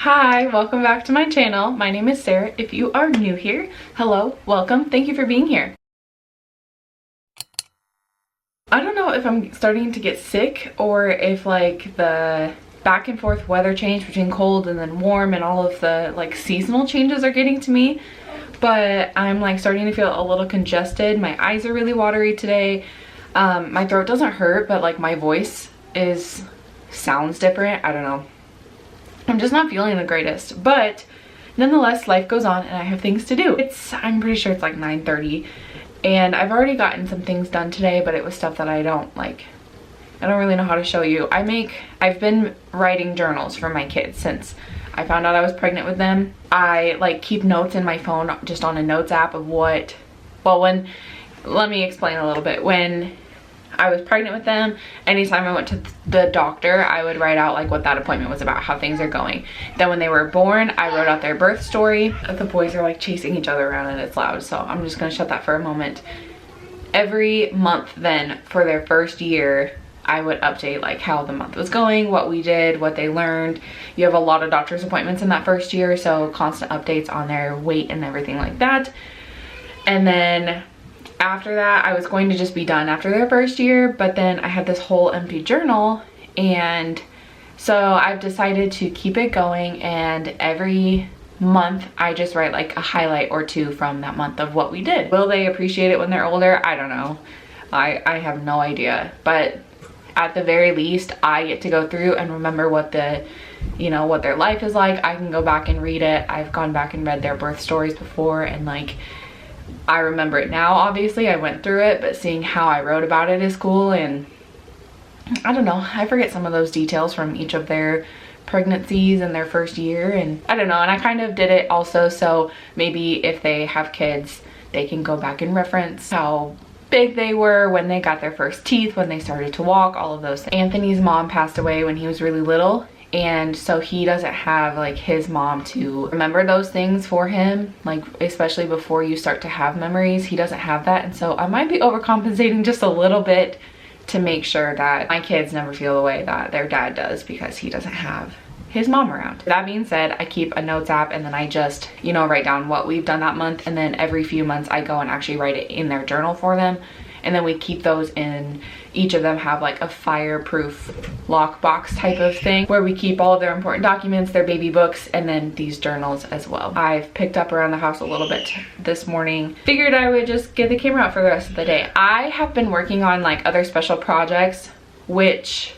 Hi, welcome back to my channel. My name is Sarah. If you are new here, hello, welcome. Thank you for being here. I don't know if I'm starting to get sick or if like the back and forth weather change between cold and then warm and all of the like seasonal changes are getting to me, but I'm like starting to feel a little congested. My eyes are really watery today. My throat doesn't hurt, but like my voice sounds different. I don't know. I'm just not feeling the greatest, but nonetheless, life goes on and I have things to do. I'm pretty sure it's like 9:30 and I've already gotten some things done today, but it was stuff that I don't really know how to show you. I've been writing journals for my kids since I found out I was pregnant with them. I like keep notes in my phone just on a notes app of let me explain a little bit. When I was pregnant with them, anytime I went to the doctor, I would write out like what that appointment was about, how things are going. Then when they were born, I wrote out their birth story. The boys are like chasing each other around and it's loud, so I'm just gonna shut that for a moment. Every month then for their first year, I would update like how the month was going, what we did, what they learned. You have a lot of doctor's appointments in that first year, so constant updates on their weight and everything like that. And then after that, I was going to just be done after their first year, but then I had this whole empty journal, and so I've decided to keep it going, and every month I just write like a highlight or two from that month of what we did. Will they appreciate it when they're older? I don't know. I have no idea, but at the very least I get to go through and remember what their life is like. I can go back and read it. I've gone back and read their birth stories before, and like I remember it now. Obviously I went through it, but seeing how I wrote about it is cool. And I don't know, I forget some of those details from each of their pregnancies and their first year, and I don't know. And I kind of did it also so maybe if they have kids, they can go back and reference how big they were when they got their first teeth, when they started to walk, all of those things. Anthony's mom passed away when he was really little, and so he doesn't have like his mom to remember those things for him, like especially before you start to have memories. He doesn't have that, and so I might be overcompensating just a little bit to make sure that my kids never feel the way that their dad does because he doesn't have his mom around. That being said, I keep a notes app, and then I just write down what we've done that month, and then every few months I go and actually write it in their journal for them, and then we keep those in. Each of them have like a fireproof lockbox type of thing where we keep all of their important documents, their baby books, and then these journals as well. I've picked up around the house a little bit this morning. Figured I would just get the camera out for the rest of the day. I have been working on like other special projects, which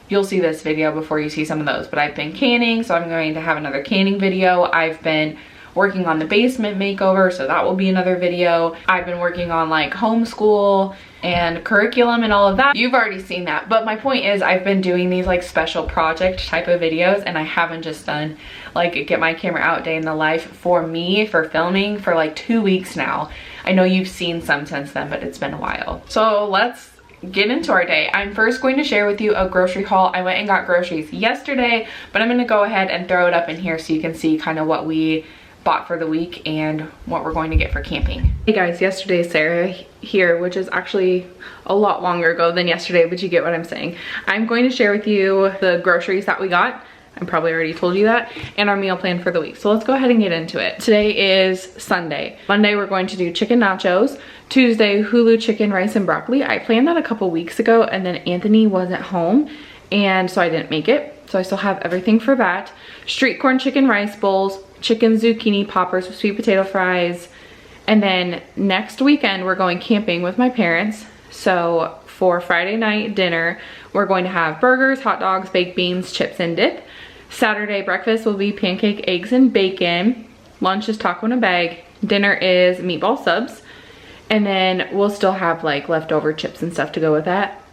you'll see this video before you see some of those, but I've been canning, so I'm going to have another canning video. I've been working on the basement makeover, so that will be another video. I've been working on like homeschool and curriculum and all of that. You've already seen that, but my point is I've been doing these like special project type of videos, and I haven't just done like get my camera out day in the life for me for filming for like 2 weeks now. I know you've seen some since then, but it's been a while. So let's get into our day. I'm first going to share with you a grocery haul. I went and got groceries yesterday, but I'm going to go ahead and throw it up in here so you can see kind of what we bought for the week and what we're going to get for camping. Hey guys, yesterday Sarah here, which is actually a lot longer ago than yesterday, but you get what I'm saying. I'm going to share with you the groceries that we got. I probably already told you that, and our meal plan for the week. So let's go ahead and get into it. Today is Sunday. Monday we're going to do chicken nachos. Tuesday, Hulu chicken, rice, and broccoli. I planned that a couple weeks ago, and then Anthony wasn't home, and so I didn't make it. So I still have everything for that. Street corn chicken rice bowls, chicken zucchini poppers with sweet potato fries. And then next weekend we're going camping with my parents. So for Friday night dinner, we're going to have burgers, hot dogs, baked beans, chips, and dip. Saturday breakfast will be pancake, eggs, and bacon. Lunch is taco in a bag. Dinner is meatball subs. And then we'll still have like leftover chips and stuff to go with that.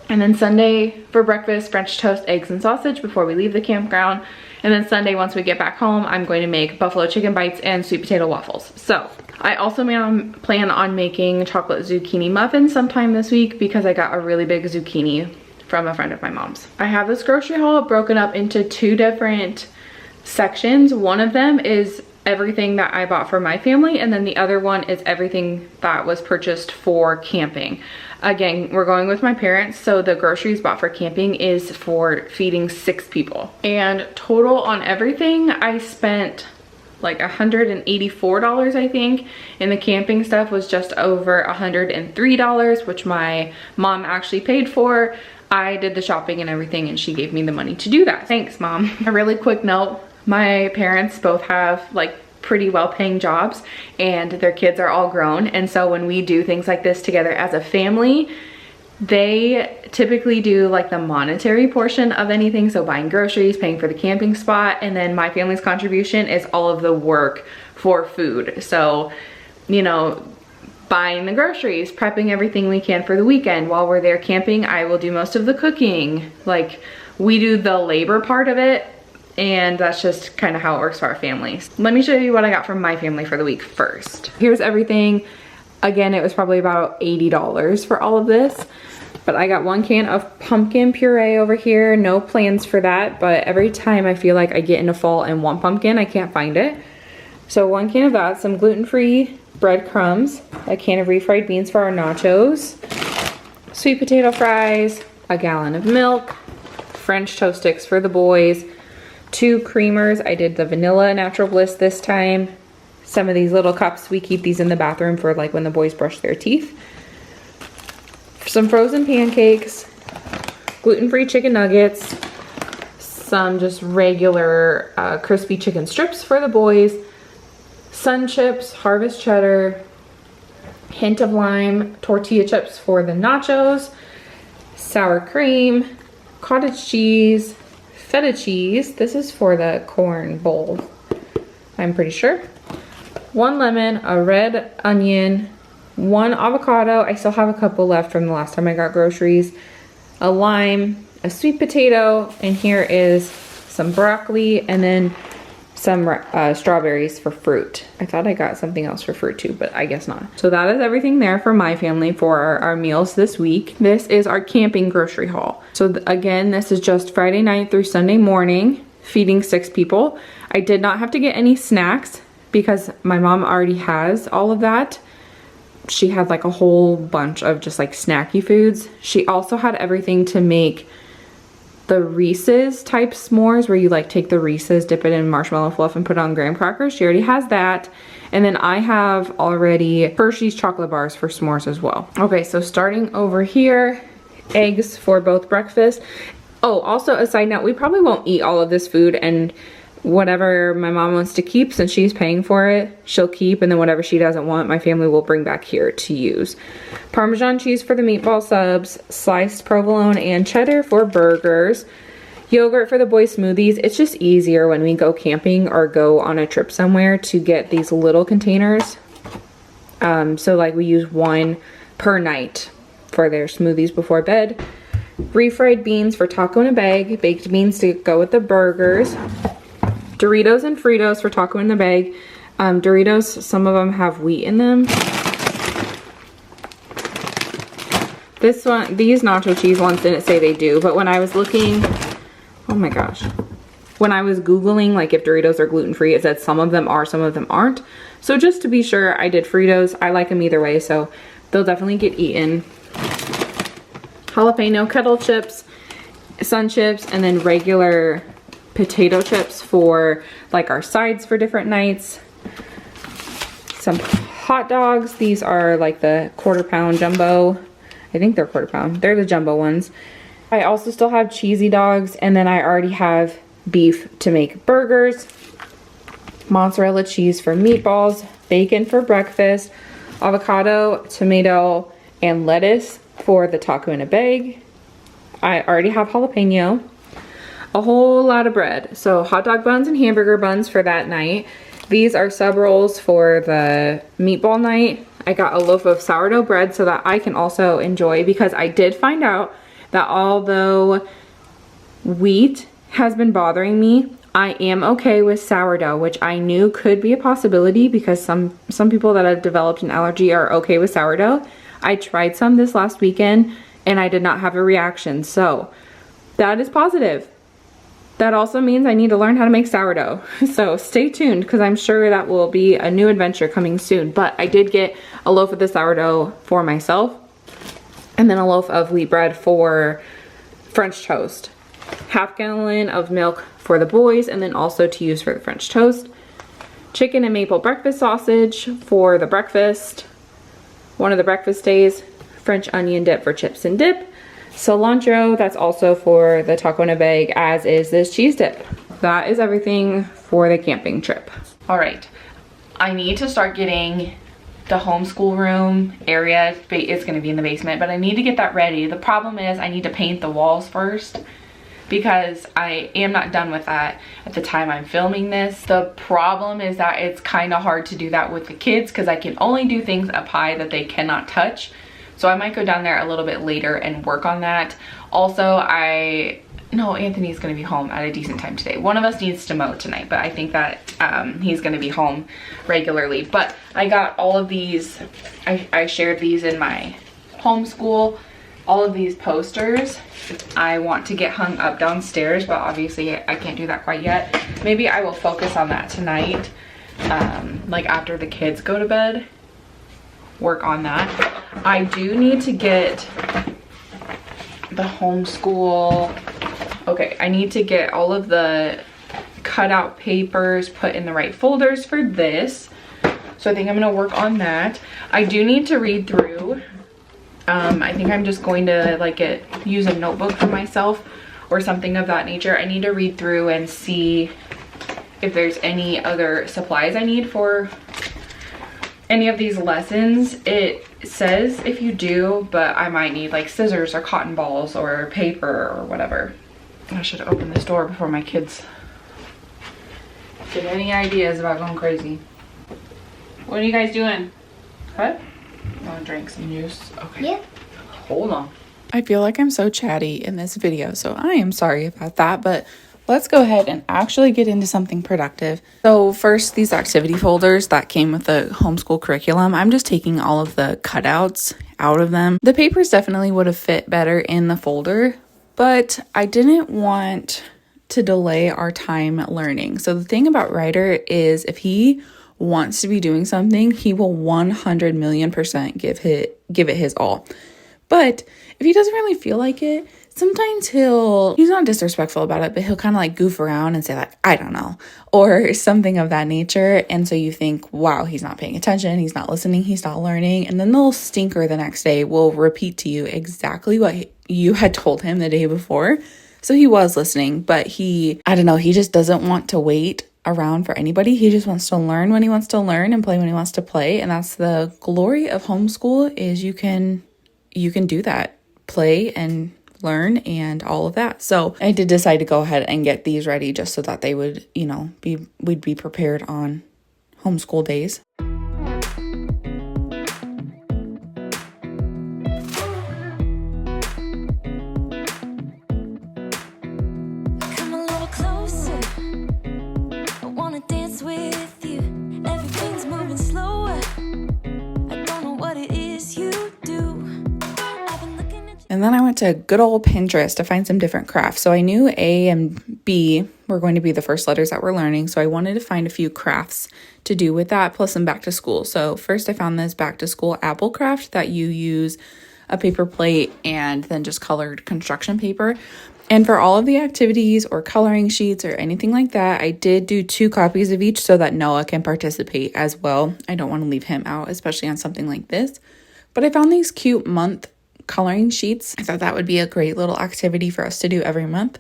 And then Sunday for breakfast, French toast, eggs, and sausage before we leave the campground. And then Sunday, once we get back home, I'm going to make buffalo chicken bites and sweet potato waffles. So I also plan on making chocolate zucchini muffins sometime this week because I got a really big zucchini from a friend of my mom's. I have this grocery haul broken up into 2 different sections. One of them is everything that I bought for my family, and then the other one is everything that was purchased for camping. Again, we're going with my parents, so the groceries bought for camping is for feeding 6 people. And total on everything, I spent like $184, I think, and the camping stuff was just over $103, which my mom actually paid for. I did the shopping and everything, and she gave me the money to do that. Thanks, Mom. A really quick note, my parents both have like pretty well-paying jobs, and their kids are all grown, and so when we do things like this together as a family, they typically do like the monetary portion of anything, so buying groceries, paying for the camping spot, and then my family's contribution is all of the work for food. So, you know, buying the groceries, prepping everything we can for the weekend. While we're there camping, I will do most of the cooking. Like, we do the labor part of it, and that's just kind of how it works for our families. Let me show you what I got from my family for the week first. Here's everything. Again, it was probably about $80 for all of this, but I got 1 can of pumpkin puree over here. No plans for that, but every time I feel like I get into fall and want pumpkin, I can't find it. So 1 can of that, some gluten-free breadcrumbs, a can of refried beans for our nachos, sweet potato fries, a gallon of milk, French toast sticks for the boys, 2 creamers. I did the vanilla Natural Bliss this time. Some of these little cups, we keep these in the bathroom for like when the boys brush their teeth. Some frozen pancakes, gluten-free chicken nuggets, some just regular crispy chicken strips for the boys, Sun Chips, Harvest Cheddar, hint of lime, tortilla chips for the nachos, sour cream, cottage cheese, feta cheese. This is for the corn bowl, I'm pretty sure. 1 lemon, a red onion, 1 avocado. I still have a couple left from the last time I got groceries. A lime, a sweet potato, and here is some broccoli, and then some strawberries for fruit. I thought I got something else for fruit too, but I guess not. So that is everything there for my family for our meals this week. This is our camping grocery haul. So again, this is just Friday night through Sunday morning, feeding 6 people. I did not have to get any snacks because my mom already has all of that. She had like a whole bunch of just like snacky foods. She also had everything to make the Reese's type s'mores, where you like take the Reese's, dip it in marshmallow fluff, and put it on graham crackers. She already has that. And then I have already Hershey's chocolate bars for s'mores as well. Okay, so starting over here, eggs for both breakfast. Oh, also a side note, we probably won't eat all of this food, and whatever my mom wants to keep, since she's paying for it, she'll keep, and then whatever she doesn't want, my family will bring back here to use. Parmesan cheese for the meatball subs, sliced provolone and cheddar for burgers, yogurt for the boys' smoothies. It's just easier when we go camping or go on a trip somewhere to get these little containers. So like we use 1 per night for their smoothies before bed. Refried beans for taco in a bag, baked beans to go with the burgers. Doritos and Fritos for taco in the bag. Doritos, some of them have wheat in them. This one, these nacho cheese ones didn't say they do, but when I was looking, oh my gosh. When I was Googling like if Doritos are gluten-free, it said some of them are, some of them aren't. So just to be sure, I did Fritos. I like them either way, so they'll definitely get eaten. Jalapeno kettle chips, Sun Chips, and then regular potato chips for like our sides for different nights. Some hot dogs. These are like the 1/4 pound jumbo. I think they're 1/4 pound. They're the jumbo ones. I also still have cheesy dogs, and then I already have beef to make burgers, mozzarella cheese for meatballs, bacon for breakfast, avocado, tomato, and lettuce for the taco in a bag. I already have jalapeno. A whole lot of bread. So hot dog buns and hamburger buns for that night. These are sub rolls for the meatball night. I got a loaf of sourdough bread so that I can also enjoy, because I did find out that although wheat has been bothering me, I am okay with sourdough, which I knew could be a possibility because some people that have developed an allergy are okay with sourdough. I tried some this last weekend and I did not have a reaction, so that is positive. That also means I need to learn how to make sourdough. So stay tuned, because I'm sure that will be a new adventure coming soon. But I did get a loaf of the sourdough for myself. and then a loaf of wheat bread for French toast. Half gallon of milk for the boys, and then also to use for the French toast. Chicken and maple breakfast sausage for the breakfast, one of the breakfast days. French onion dip for chips and dip. Cilantro, that's also for the taco in a bag, as is this cheese dip. That is everything for the camping trip. All right, I need to start getting the homeschool room area. It's gonna be in the basement, but I need to get that ready. The problem is I need to paint the walls first, because I am not done with that at the time I'm filming this. The problem is that it's kind of hard to do that with the kids, because I can only do things up high that they cannot touch. So I might go down there a little bit later and work on that. Also, no, Anthony's gonna be home at a decent time today. One of us needs to mow tonight, but I think that he's gonna be home regularly. But I got all of these, I shared these in my homeschool, all of these posters. I want to get hung up downstairs, but obviously I can't do that quite yet. Maybe I will focus on that tonight, like after the kids go to bed, work on that. I do need to get the homeschool, okay, I need to get all of the cutout papers put in the right folders for this. So I think I'm gonna work on that. I do need to read through. I think I'm just going to use a notebook for myself or something of that nature. I need to read through and see if there's any other supplies I need for any of these lessons. It says if you do, but I might need like scissors or cotton balls or paper or whatever. I should open this door before my kids get any ideas about going crazy. What are you guys doing? What? You want to drink some juice? Okay. Yeah. Hold on. I feel like I'm so chatty in this video, so I am sorry about that, but let's go ahead and actually get into something productive. So first, these activity folders that came with the homeschool curriculum, I'm just taking all of the cutouts out of them. The papers definitely would have fit better in the folder, but I didn't want to delay our time learning. So the thing about Ryder is if he wants to be doing something, he will 100 million% give it his all. But if he doesn't really feel like it, sometimes he's not disrespectful about it, but he'll kind of like goof around and say like, I don't know, or something of that nature. And so you think, wow, he's not paying attention, he's not listening, he's not learning. And then the little stinker the next day will repeat to you exactly what you had told him the day before. So he was listening, but he just doesn't want to wait around for anybody. He just wants to learn when he wants to learn and play when he wants to play. And that's the glory of homeschool, is you can do that, play and learn and all of that. So I did decide to go ahead and get these ready just so that they would, we'd be prepared on homeschool days. And then I went to good old Pinterest to find some different crafts. So I knew A and B were going to be the first letters that we're learning. So I wanted to find a few crafts to do with that, plus some back to school. So first I found this back to school apple craft that you use a paper plate and then just colored construction paper. And for all of the activities or coloring sheets or anything like that, I did do 2 copies of each so that Noah can participate as well. I don't want to leave him out, especially on something like this. But I found these cute month coloring sheets. I thought that would be a great little activity for us to do every month.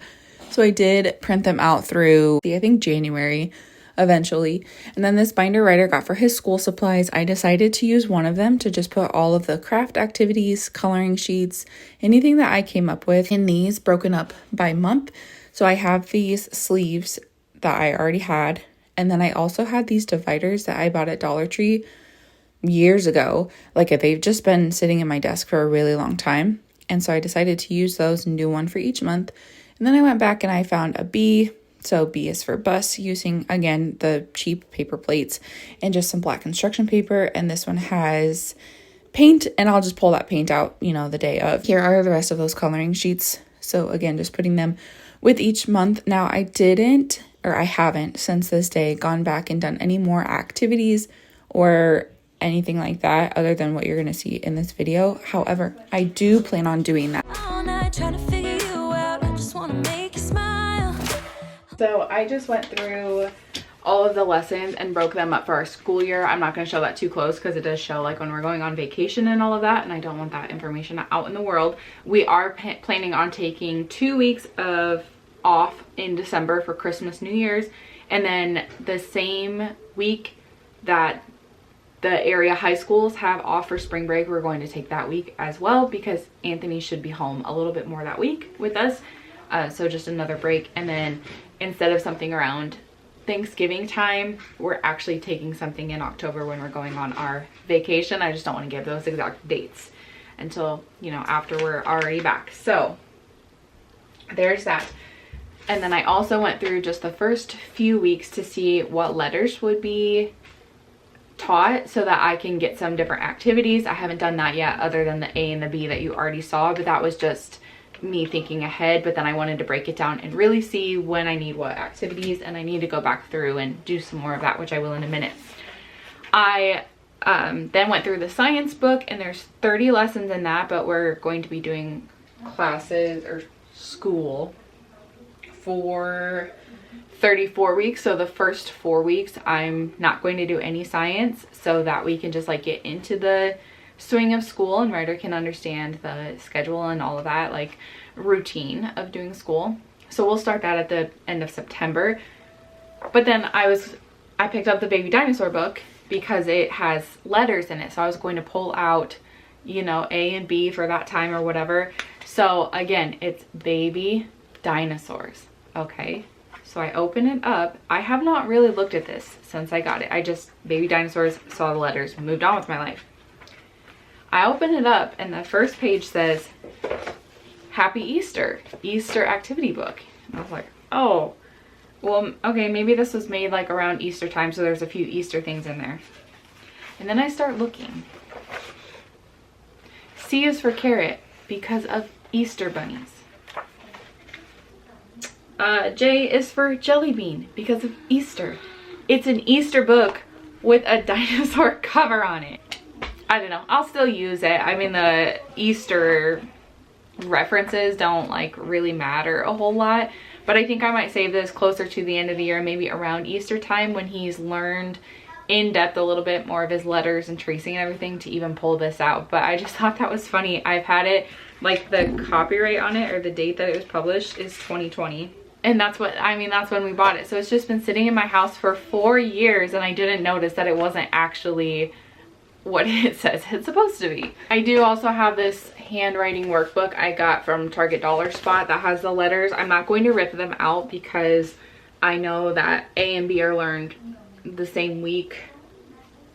So I did print them out through, I think, January eventually. And then this binder Ryder got for his school supplies, I decided to use one of them to just put all of the craft activities, coloring sheets, anything that I came up with in these broken up by month. So I have these sleeves that I already had. And then I also had these dividers that I bought at Dollar Tree years ago. Like, they've just been sitting in my desk for a really long time. And so I decided to use those and do one for each month. And then I went back and I found a B. So B is for bus, using, again, the cheap paper plates and just some black construction paper. And this one has paint, and I'll just pull that paint out, the day of. Here are the rest of those coloring sheets. So again, just putting them with each month. Now I haven't since this day gone back and done any more activities or anything like that other than what you're going to see in this video. However, I do plan on doing that. So I just went through all of the lessons and broke them up for our school year. I'm not going to show that too close because it does show like when we're going on vacation and all of that, and I don't want that information out in the world. We are planning on taking 2 weeks of off in December for Christmas, New Year's, and then the same week that the area high schools have off for spring break, we're going to take that week as well because Anthony should be home a little bit more that week with us. So just another break. And then instead of something around Thanksgiving time, we're actually taking something in October when we're going on our vacation. I just don't want to give those exact dates until, you know, after we're already back. So there's that. And then I also went through just the first few weeks to see what letters would be taught so that I can get some different activities. I haven't done that yet other than the A and the B that you already saw, but that was just me thinking ahead. But then I wanted to break it down and really see when I need what activities, and I need to go back through and do some more of that, which I will in a minute. I then went through the science book, and there's 30 lessons in that, but we're going to be doing classes or school for 34 weeks. So the first 4 weeks I'm not going to do any science so that we can just like get into the swing of school and Ryder can understand the schedule and all of that, like routine of doing school. So we'll start that at the end of September. But then I picked up the Baby Dinosaur book because it has letters in it. So I was going to pull out, you know, A and B for that time or whatever. So again, it's Baby Dinosaurs. Okay. So I open it up. I have not really looked at this since I got it. I just, Baby Dinosaurs, saw the letters, moved on with my life. I open it up and the first page says, Happy Easter, Easter activity book. And I was like, oh, well, okay, maybe this was made like around Easter time, so there's a few Easter things in there. And then I start looking. C is for carrot because of Easter bunnies. J is for jelly bean because of Easter. It's an Easter book with a dinosaur cover on it. I don't know. I'll still use it. I mean, the Easter references don't like really matter a whole lot, but I think I might save this closer to the end of the year, maybe around Easter time when he's learned in depth a little bit more of his letters and tracing and everything to even pull this out. But I just thought that was funny. I've had it, like the copyright on it or the date that it was published is 2020. And that's when we bought it. So it's just been sitting in my house for 4 years and I didn't notice that it wasn't actually what it says it's supposed to be. I do also have this handwriting workbook I got from Target Dollar Spot that has the letters. I'm not going to rip them out because I know that A and B are learned the same week,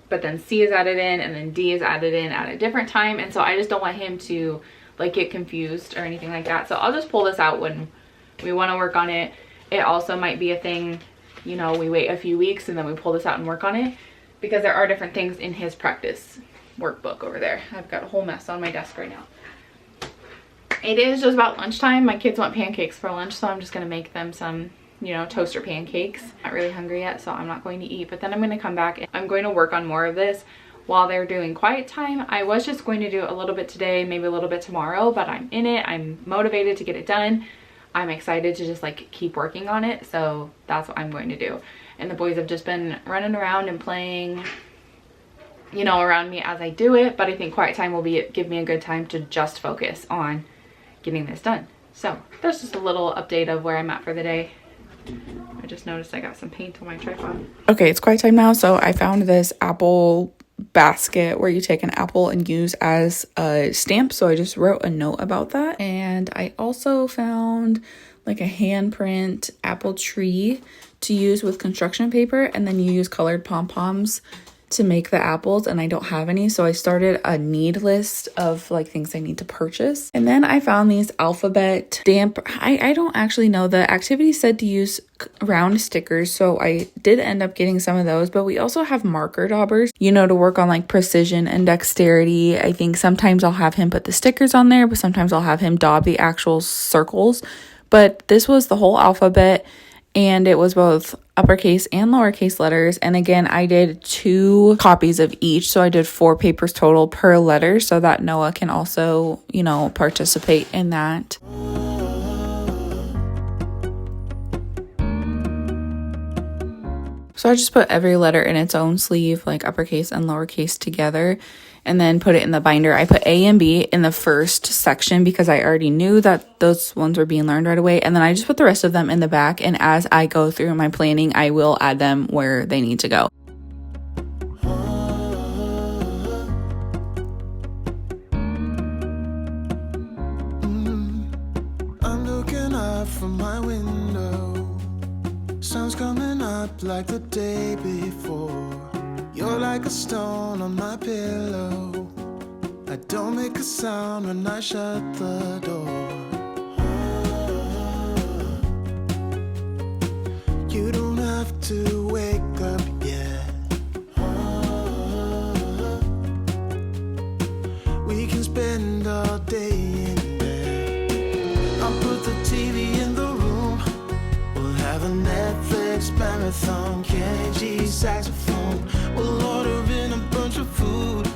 but then C is added in and then D is added in at a different time, and so I just don't want him to like get confused or anything like that. So I'll just pull this out when we want to work on it. It also might be a thing, you know, we wait a few weeks and then we pull this out and work on it, because there are different things in his practice workbook over there. I've got a whole mess on my desk right now. It is just about lunchtime. My kids want pancakes for lunch, so I'm just gonna make them some, you know, toaster pancakes. Not really hungry yet, so I'm not going to eat, but then I'm gonna come back and I'm going to work on more of this while they're doing quiet time. I was just going to do a little bit today, maybe a little bit tomorrow, but I'm in it. I'm motivated to get it done. I'm excited to just like keep working on it, so that's what I'm going to do. And the boys have just been running around and playing, you know, around me as I do it, but I think quiet time will give me a good time to just focus on getting this done. So that's just a little update of where I'm at for the day. I just noticed I got some paint on my tripod. Okay, it's quiet time now, so I found this apple basket where you take an apple and use as a stamp, so I just wrote a note about that. And I also found like a handprint apple tree to use with construction paper, and then you use colored pom-poms to make the apples, and I don't have any, so I started a need list of like things I need to purchase. And then I found these alphabet stamp. I don't actually know, the activity said to use round stickers, so I did end up getting some of those. But we also have marker daubers, you know, to work on like precision and dexterity. I think sometimes I'll have him put the stickers on there, but sometimes I'll have him daub the actual circles. But this was the whole alphabet. and it was both uppercase and lowercase letters. And again, I did 2 copies of each, so I did 4 papers total per letter so that Noah can also, you know, participate in that. So I just put every letter in its own sleeve, like uppercase and lowercase together, and then put it in the binder. I put A and B in the first section because I already knew that those ones were being learned right away. And then I just put the rest of them in the back. And as I go through my planning, I will add them where they need to go. I'm looking up from my window. Sun's coming up like the day before. You're like a stone on my pillow. I don't make a sound when I shut the door. You don't have to wake up yet. We can spend all day in bed. I'll put the TV in the room. We'll have a Netflix marathon, Kenny G saxophone. We'll order in a bunch of food.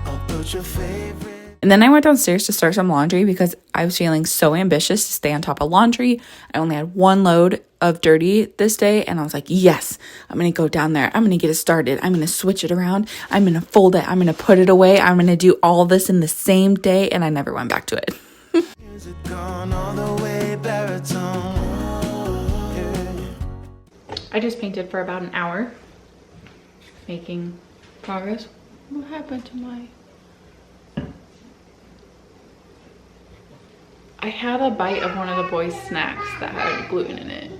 I'll put your favorite. And then I went downstairs to start some laundry because I was feeling so ambitious to stay on top of laundry. I only had 1 load of dirty this day, and I was like, yes, I'm going to go down there. I'm going to get it started. I'm going to switch it around. I'm going to fold it. I'm going to put it away. I'm going to do all this in the same day, and I never went back to it. Is it gone all the way baritone? I just painted for about an hour, making progress. What happened to my... I had a bite of one of the boys' snacks that had gluten in it.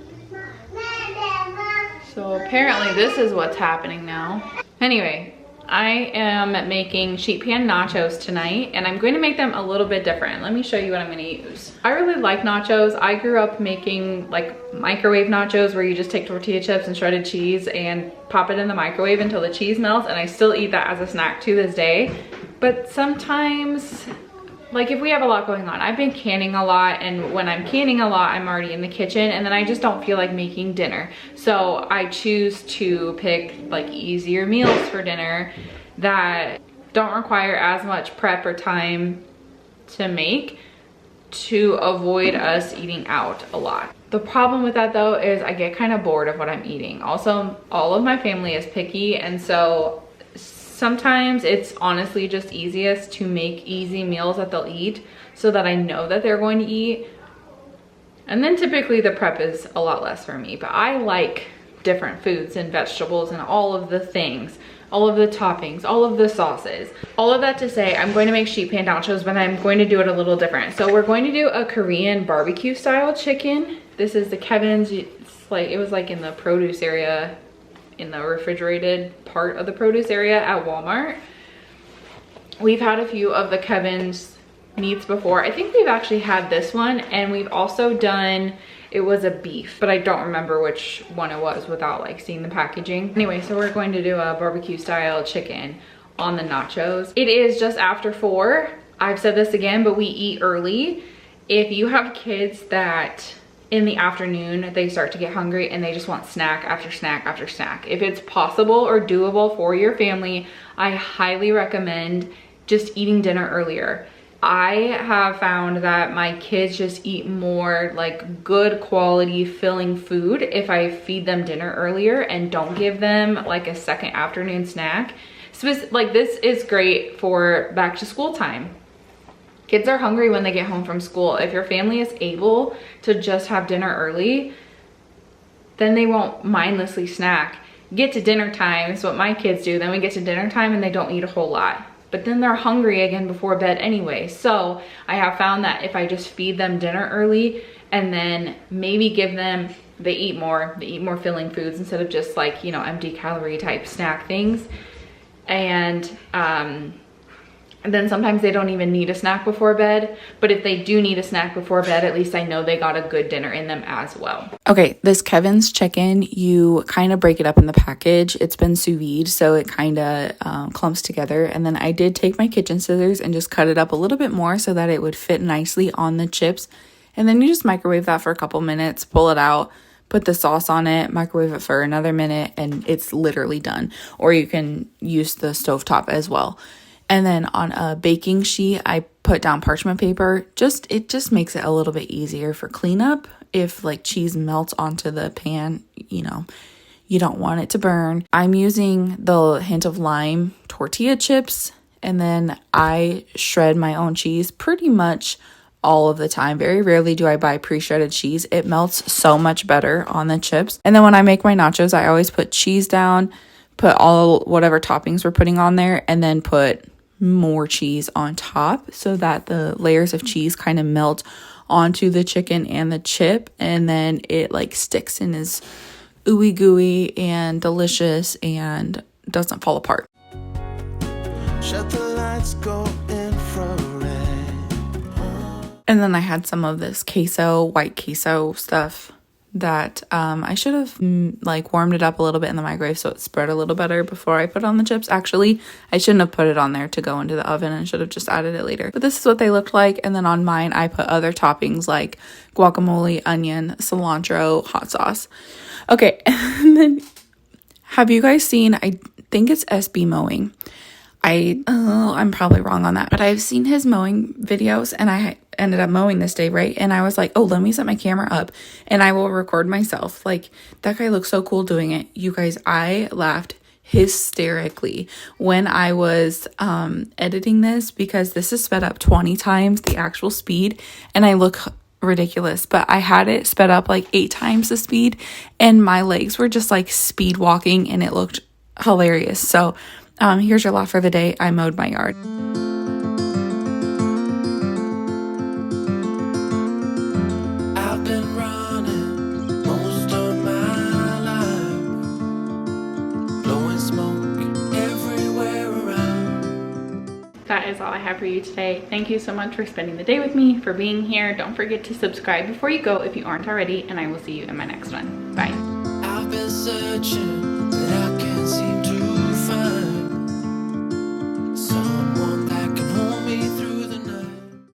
So apparently this is what's happening now. Anyway, I am making sheet pan nachos tonight, and I'm going to make them a little bit different. Let me show you what I'm going to use. I really like nachos. I grew up making like microwave nachos where you just take tortilla chips and shredded cheese and pop it in the microwave until the cheese melts, and I still eat that as a snack to this day. But sometimes, like if we have a lot going on, I've been canning a lot, and when I'm canning a lot, I'm already in the kitchen, and then I just don't feel like making dinner. So I choose to pick like easier meals for dinner that don't require as much prep or time to make, to avoid us eating out a lot. The problem with that though is I get kind of bored of what I'm eating. Also, all of my family is picky, and so sometimes it's honestly just easiest to make easy meals that they'll eat so that I know that they're going to eat. And then typically the prep is a lot less for me, but I like different foods and vegetables and all of the things, all of the toppings, all of the sauces. All of that to say, I'm going to make sheet pan nachos, but I'm going to do it a little different. So we're going to do a Korean barbecue style chicken. This is the Kevin's. It's like, it was like in the produce area, in the refrigerated part of the produce area at Walmart. We've had a few of the Kevin's meats before. I think we've actually had this one, and we've also done, it was a beef, but I don't remember which one it was without like seeing the packaging. Anyway, so we're going to do a barbecue style chicken on the nachos. It is just after 4. I've said this again, but we eat early. If you have kids that in the afternoon they start to get hungry and they just want snack after snack after snack, if it's possible or doable for your family, I highly recommend just eating dinner earlier. I have found that my kids just eat more like good quality filling food if I feed them dinner earlier and don't give them like a second afternoon snack. So like this is great for back to school time. Kids are hungry when they get home from school. If your family is able to just have dinner early, then they won't mindlessly snack. Get to dinner time is what my kids do. Then we get to dinner time and they don't eat a whole lot. But then they're hungry again before bed anyway. So I have found that if I just feed them dinner early and then maybe give them, they eat more filling foods instead of just like, you know, empty calorie type snack things. And then sometimes they don't even need a snack before bed. But if they do need a snack before bed, at least I know they got a good dinner in them as well. Okay, this Kevin's chicken, you kind of break it up in the package. It's been sous vide, so it kind of clumps together. And then I did take my kitchen scissors and just cut it up a little bit more so that it would fit nicely on the chips. And then you just microwave that for a couple minutes, pull it out, put the sauce on it, microwave it for another minute, and it's literally done. Or you can use the stovetop as well. And then on a baking sheet, I put down parchment paper. It just makes it a little bit easier for cleanup. If like cheese melts onto the pan, you know, you don't want it to burn. I'm using the Hint of Lime tortilla chips, and then I shred my own cheese pretty much all of the time. Very rarely do I buy pre-shredded cheese. It melts so much better on the chips. And then when I make my nachos, I always put cheese down, put all whatever toppings we're putting on there, and then put more cheese on top so that the layers of cheese kind of melt onto the chicken and the chip, and then it like sticks and is ooey gooey and delicious and doesn't fall apart. Shut the lights, go infrared. And then I had some of this white queso stuff that I should have like warmed it up a little bit in the microwave so it spread a little better before I put on the chips. Actually, I shouldn't have put it on there to go into the oven and should have just added it later. But this is what they looked like. And then on mine, I put other toppings like guacamole, onion, cilantro, hot sauce. Okay, and then have you guys seen, I think it's SB Mowing. I'm probably wrong on that, but I've seen his mowing videos, and I ended up mowing this day, right? And I was like, oh, let me set my camera up and I will record myself. Like, that guy looks so cool doing it. You guys, I laughed hysterically when I was editing this, because this is sped up 20 times the actual speed and I look ridiculous, but I had it sped up like 8 times the speed and my legs were just like speed walking and it looked hilarious. So here's your laugh for the day. I mowed my yard. I've been running most of my life, blowing smoke everywhere around. That is all I have for you today. Thank you so much for spending the day with me, for being here. Don't forget to subscribe before you go if you aren't already, and I will see you in my next one. Bye. I've been searching